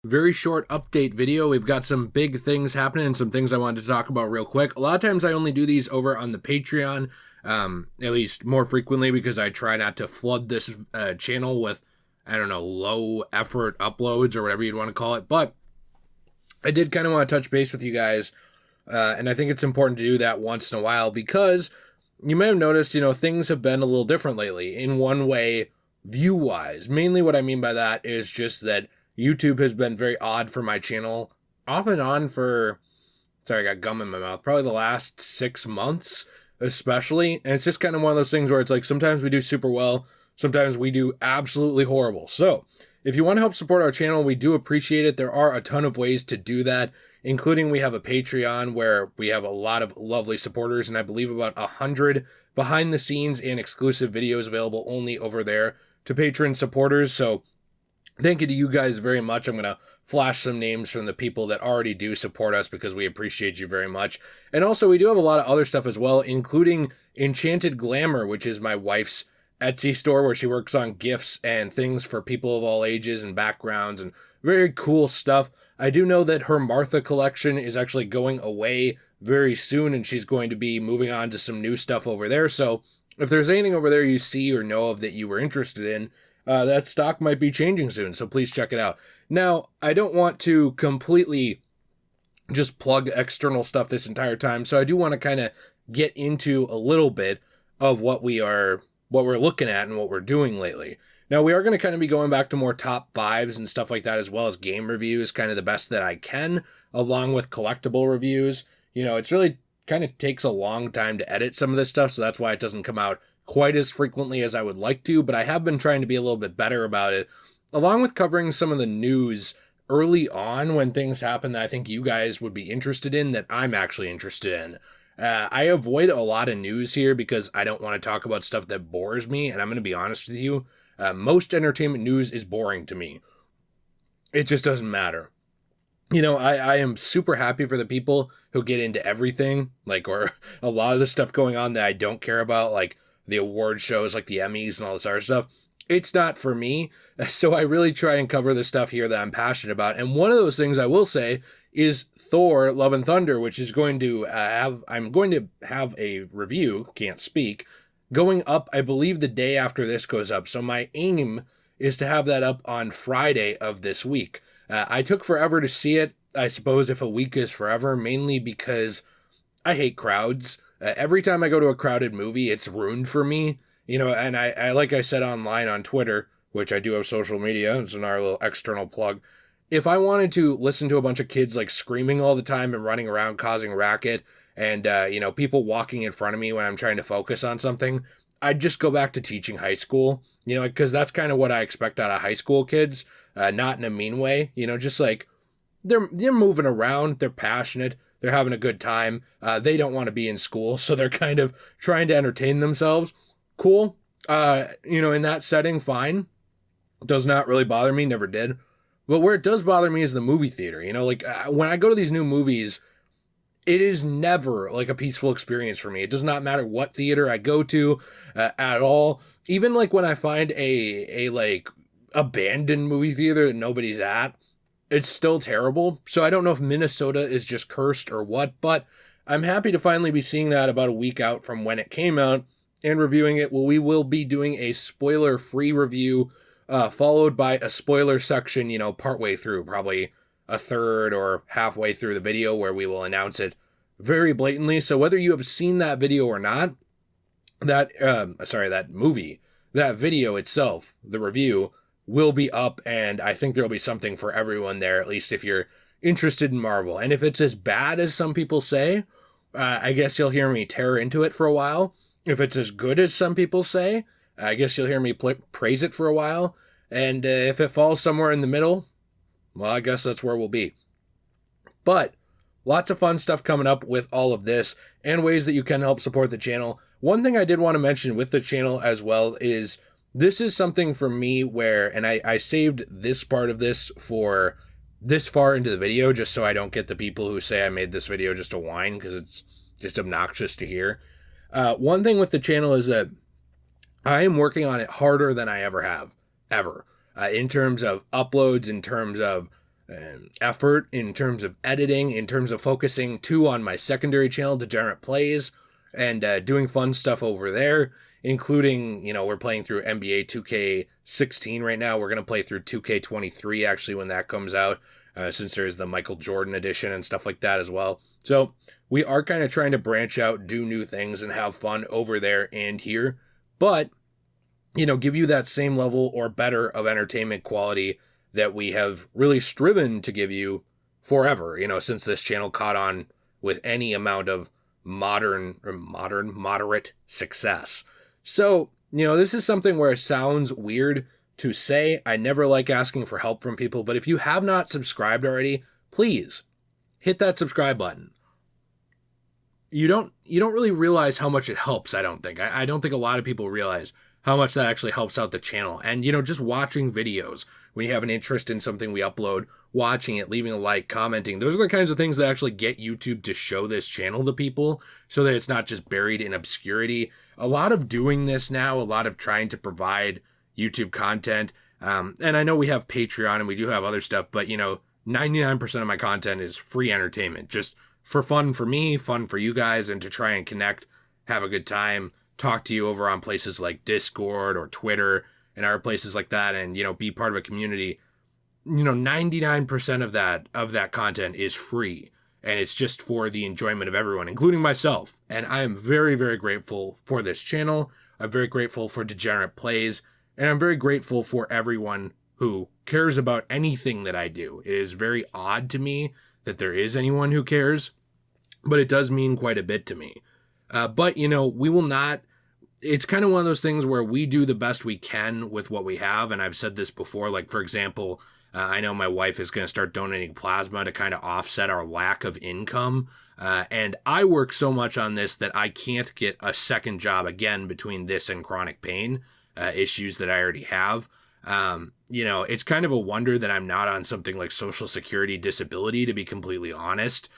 Very short update video. We've got some big things happening and some things I wanted to talk about real quick. A lot of times I only do these over on the Patreon, at least more frequently because I try not to flood this channel with, I don't know, low effort uploads or whatever you'd want to call it. But I did kind of want to touch base with you guys, and I think it's important to do that once in a while because you may have noticed, things have been a little different lately in one way, view-wise. Mainly what I mean by that is just that YouTube has been very odd for my channel, off and on for, sorry, I got gum in my mouth, probably the last 6 months, especially. And it's just kind of one of those things where it's like sometimes we do super well, sometimes we do absolutely horrible. So if you want to help support our channel, we do appreciate it. There are a ton of ways to do that, including we have a Patreon where we have a lot of lovely supporters, and I believe about 100 behind the scenes and exclusive videos available only over there to patron supporters. So thank you to you guys very much. I'm going to flash some names from the people that already do support us because we appreciate you very much. And also, we do have a lot of other stuff as well, including Enchanted Glamour, which is my wife's Etsy store where she works on gifts and things for people of all ages and backgrounds and very cool stuff. I do know that her Martha collection is actually going away very soon, and she's going to be moving on to some new stuff over there. So if there's anything over there you see or know of that you were interested in, that stock might be changing soon, so please check it out. Now, I don't want to completely just plug external stuff this entire time, so I do want to kind of get into a little bit of what we're looking at and what we're doing lately. Now, we are going to kind of be going back to more top fives and stuff like that, as well as game reviews, kind of the best that I can, along with collectible reviews. It's really kind of takes a long time to edit some of this stuff, so that's why it doesn't come out quite as frequently as I would like to, but I have been trying to be a little bit better about it, along with covering some of the news early on when things happen that I think you guys would be interested in, that I'm actually interested in. I avoid a lot of news here because I don't want to talk about stuff that bores me, and I'm going to be honest with you, most entertainment news is boring to me. It just doesn't matter. I am super happy for the people who get into everything, or a lot of the stuff going on that I don't care about, like the award shows like the Emmys and all this other stuff. It's not for me. So I really try and cover the stuff here that I'm passionate about. And one of those things I will say is Thor, Love and Thunder, which is going to I'm going to have a review, can't speak, going up, I believe the day after this goes up. So my aim is to have that up on Friday of this week. I took forever to see it, I suppose, if a week is forever, mainly because I hate crowds. Every time I go to a crowded movie, it's ruined for me, and I like I said online on Twitter, which I do have social media, it's our little external plug. If I wanted to listen to a bunch of kids screaming all the time and running around causing racket and, people walking in front of me when I'm trying to focus on something, I'd just go back to teaching high school, because that's kind of what I expect out of high school kids, not in a mean way, just they're moving around, they're passionate, they're having a good time. They don't want to be in school, so they're kind of trying to entertain themselves. Cool. In that setting, fine. Does not really bother me, never did. But where it does bother me is the movie theater. When I go to these new movies, it is never a peaceful experience for me. It does not matter what theater I go to at all. Even when I find a abandoned movie theater that nobody's at, it's still terrible. So I don't know if Minnesota is just cursed or what, but I'm happy to finally be seeing that about a week out from when it came out and reviewing it. Well, we will be doing a spoiler-free review, followed by a spoiler section, partway through, probably a third or halfway through the video where we will announce it very blatantly. So whether you have seen that video or not, that movie, that video itself, the review, will be up, and I think there'll be something for everyone there, at least if you're interested in Marvel. And if it's as bad as some people say, I guess you'll hear me tear into it for a while. If it's as good as some people say, I guess you'll hear me praise it for a while. And if it falls somewhere in the middle, well, I guess that's where we'll be. But lots of fun stuff coming up with all of this and ways that you can help support the channel. One thing I did want to mention with the channel as well is this is something for me where, and I saved this part of this for this far into the video just so I don't get the people who say I made this video just to whine, because it's just obnoxious to hear. One thing with the channel is that I am working on it harder than I ever have, ever. In terms of uploads, in terms of effort in terms of editing, in terms of focusing too on my secondary channel, Degenerate Plays, and doing fun stuff over there, including, we're playing through NBA 2K16 right now. We're going to play through 2K23 actually when that comes out, since there's the Michael Jordan edition and stuff like that as well. So we are kind of trying to branch out, do new things, and have fun over there and here, but, give you that same level or better of entertainment quality that we have really striven to give you forever, since this channel caught on with any amount of moderate success. So, this is something where it sounds weird to say. I never like asking for help from people, but if you have not subscribed already, please hit that subscribe button. You don't really realize how much it helps, I don't think. I don't think a lot of people realize how much that actually helps out the channel. And, just watching videos, when you have an interest in something we upload, watching it, leaving a like, commenting, those are the kinds of things that actually get YouTube to show this channel to people so that it's not just buried in obscurity. A lot of doing this now, a lot of trying to provide YouTube content. And I know we have Patreon and we do have other stuff, but, 99% of my content is free entertainment, just for fun for me, fun for you guys, and to try and connect, have a good time, talk to you over on places like Discord or Twitter and other places like that, and, be part of a community. 99% of that content is free, and it's just for the enjoyment of everyone, including myself. And I am very, very grateful for this channel. I'm very grateful for Degenerate Plays, and I'm very grateful for everyone who cares about anything that I do. It is very odd to me that there is anyone who cares, but it does mean quite a bit to me. But, we will not, it's kind of one of those things where we do the best we can with what we have. And I've said this before, like, for example, I know my wife is going to start donating plasma to kind of offset our lack of income. And I work so much on this that I can't get a second job again between this and chronic pain issues that I already have. It's kind of a wonder that I'm not on something like Social Security disability, to be completely honest,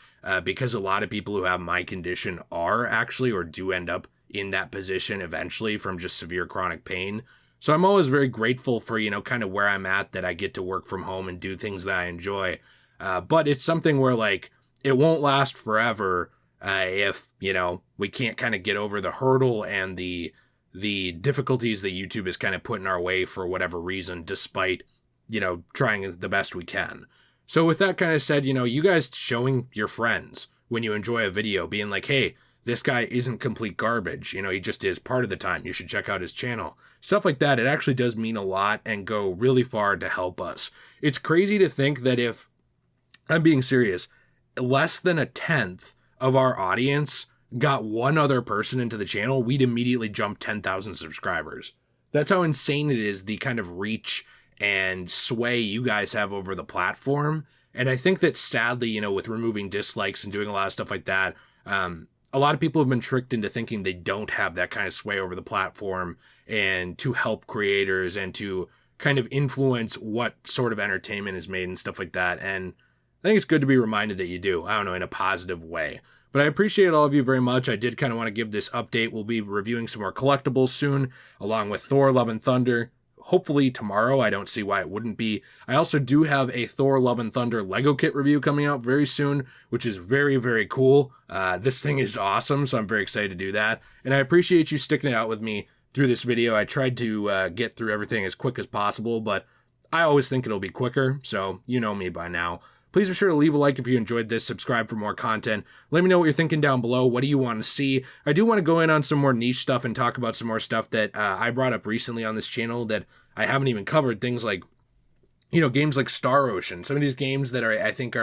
because a lot of people who have my condition are actually, or do end up in that position eventually from just severe chronic pain. So I'm always very grateful for, kind of where I'm at, that I get to work from home and do things that I enjoy. But it's something where, like, it won't last forever if, we can't kind of get over the hurdle and the difficulties that YouTube is kind of putting our way for whatever reason, despite, trying the best we can. So with that kind of said, you guys showing your friends when you enjoy a video, being like, hey, this guy isn't complete garbage. He just is part of the time. You should check out his channel. Stuff like that, it actually does mean a lot and go really far to help us. It's crazy to think that if, I'm being serious, less than 1/10 of our audience got one other person into the channel, we'd immediately jump 10,000 subscribers. That's how insane it is, the kind of reach and sway you guys have over the platform. And I think that sadly, with removing dislikes and doing a lot of stuff like that, a lot of people have been tricked into thinking they don't have that kind of sway over the platform and to help creators and to kind of influence what sort of entertainment is made and stuff like that. And I think it's good to be reminded that you do, I don't know, in a positive way. But I appreciate all of you very much. I did kind of want to give this update. We'll be reviewing some more collectibles soon, along with Thor, Love and Thunder. Hopefully tomorrow. I don't see why it wouldn't be. I also do have a Thor, Love and Thunder Lego kit review coming out very soon, which is very, very cool. This thing is awesome, so I'm very excited to do that. And I appreciate you sticking it out with me through this video. I tried to get through everything as quick as possible, but I always think it'll be quicker, so you know me by now. Please be sure to leave a like if you enjoyed this, subscribe for more content. Let me know what you're thinking down below. What do you want to see? I do want to go in on some more niche stuff and talk about some more stuff that I brought up recently on this channel that I haven't even covered. Things like, games like Star Ocean. Some of these games that I think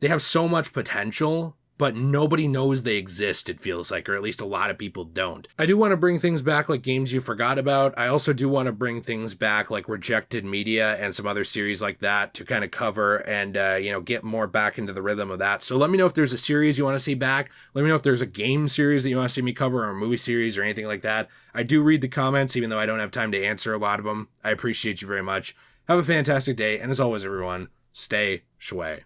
they have so much potential, but nobody knows they exist, it feels like, or at least a lot of people don't. I do want to bring things back like games you forgot about. I also do want to bring things back like Rejected Media and some other series like that to kind of cover and, get more back into the rhythm of that. So let me know if there's a series you want to see back. Let me know if there's a game series that you want to see me cover, or a movie series or anything like that. I do read the comments, even though I don't have time to answer a lot of them. I appreciate you very much. Have a fantastic day. And as always, everyone, stay shway.